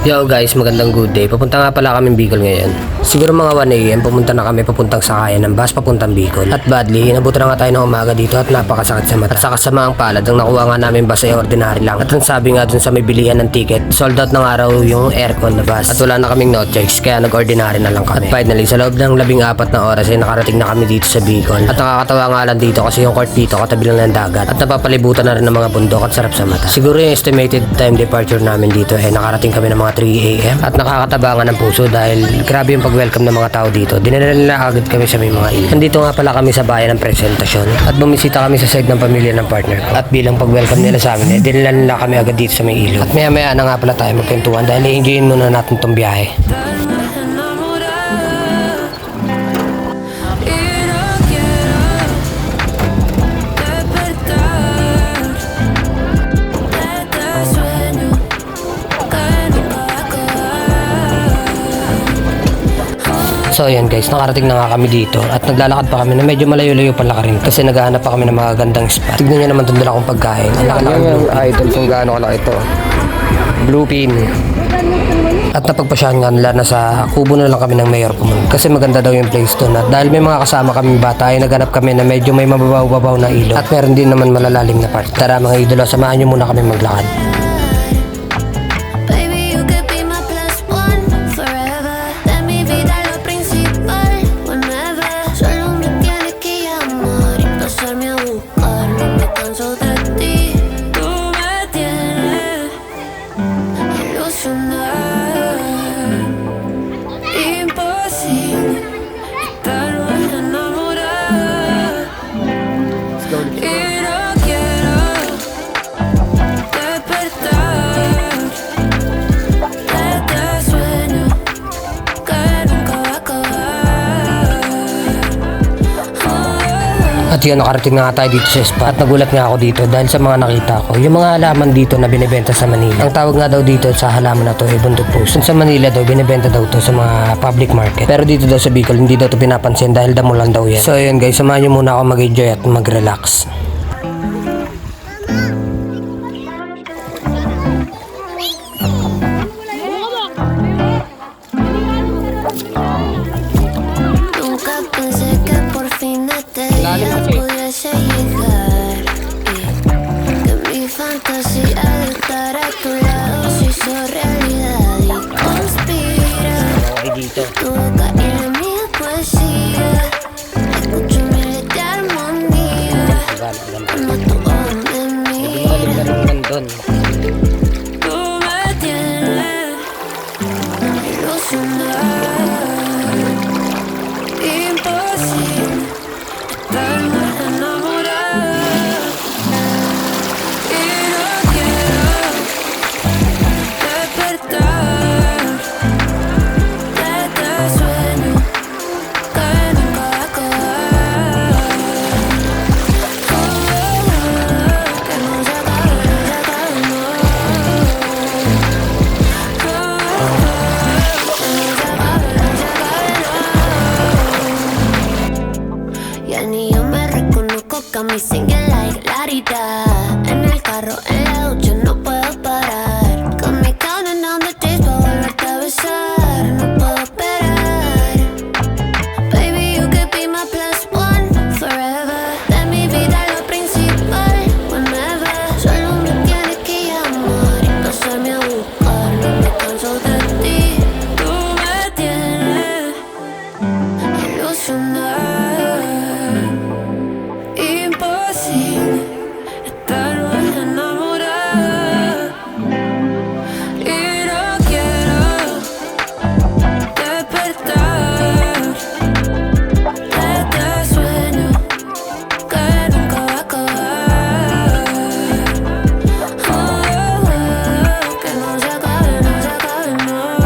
Yo guys, magandang good day. Papunta nga pala kami Bicol ngayon. Siguro mga 1 AM, pumunta na kami papuntang sakayan ng bus papuntang Bicol. At badly, inabutan na nga tayo ng umaga dito at napakasakit sa mata. At sa kasamaang palad, ang nakuha nga namin bus ay ordinary lang. At ang sabi nga dun sa may bilihan ng ticket, sold out ng araw yung aircon na bus. At wala na kaming no choice, kaya nag-ordinary na lang kami. At finally, sa loob ng 14 na oras ay nakarating na kami dito sa Bicol. At nakakatawa nga lang dito kasi yung court dito katabi lang ng dagat. At napapalibutan na rin ng mga bundok at sarap sa mata. Siguro yung estimated time departure namin dito ay nakarating kami ng mga 3 AM. At nakakatabangan ng puso dahil grabe yung pag-welcome ng mga tao dito. Dinala nila agad kami sa may mga ilog. Nandito nga pala kami sa bayan ng presentasyon at bumisita kami sa side ng pamilya ng partner ko. At bilang pag-welcome nila sa amin, dinala nila kami agad dito sa may ilog. At maya-maya na nga pala tayo magkwentuhan dahil i-enjoyin muna natin tong biyahe. So ayan guys, nakarating na nga kami dito at naglalakad pa kami na medyo malayo-layo pala ka rin kasi naghahanap pa kami ng mga gandang spot. Tignan nyo naman itong dala kong pagkain. Ang laki-laki yung idol kung gaano kalaki ito. Bluefin. At napagpasyahan nga nila na sa kubo na lang kami ng mayor pumunta kasi maganda daw yung place doon. At dahil may mga kasama kaming bata ay naghanap kami na medyo may mababaw-babaw na ilog at meron din naman malalalim na part. Tara mga idolo, samahan nyo muna kami maglakad. At yun, nakarating na nga tayo dito sa spot. At nagulat nga ako dito dahil sa mga nakita ko. Yung mga halaman dito na binibenta sa Manila. Ang tawag nga daw dito sa halaman na to ay bundok puso. Sa Manila daw, binibenta daw to sa mga public market. Pero dito daw sa Bicol, hindi daw to pinapansin dahil damo lang daw yan. So ayun guys, samahan nyo muna ako mag-enjoy at mag-relax. Pudiese llegar que mi fantasía de estar a tu lado se hizo realidad y conspira tu boca y la mía poesía. Escucho miles de armonía cuando tu ojo me mira. Tú me tienes ilusionado, imposible. Ya ni yo me reconozco, mi single like Larita. En el carro, en la ducha, no puedo parar. Con mi counting down the days pa' volverte a besar. No puedo esperar. Baby, you could be my plus one forever. De mi vida lo principal, whenever. Solo me tienes que llamar y pasarme a buscar. No me canso de ti. Tú me tienes ilusionado. No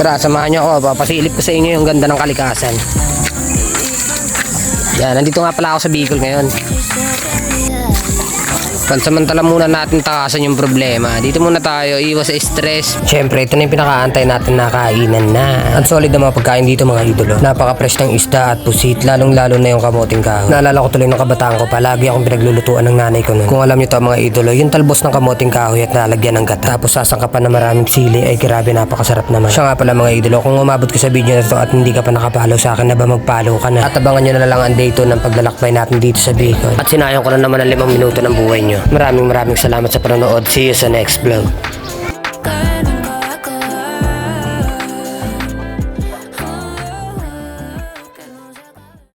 Tara, samahan nyo ako. Papasilip ko sa inyo yung ganda ng kalikasan. Yan, nandito nga pala ako sa Bicol ngayon. Pansamantala muna natin takasan yung problema. Dito muna tayo, iwas sa stress. Siyempre, ito na yung pinakaantay natin na kainan na. Ang solid na mga pagkain dito mga idolo. Napaka-fresh ng isda at pusit, lalong-lalo na yung kamoting kahoy. Naalala ko tuloy ng kabataan ko, palagi akong pinaglulutuan ng nanay ko nun. Kung alam nyo to mga idolo, yung talbos ng kamoting kahoy at nalagyan ng gata. Tapos sasangkapan na maraming sili, ay grabe napakasarap naman. Siya nga pala mga idolo, kung umabot ka sa video na to at hindi ka pa nakapalo sa akin, na ba magpalo ka na? At abangan nyo na lang ang day 2 ng paglalakbay natin dito sa Bicol. At sinayang ko na naman ang 5 minuto ng buhay nyo. Maraming salamat sa panonood. See you sa next vlog.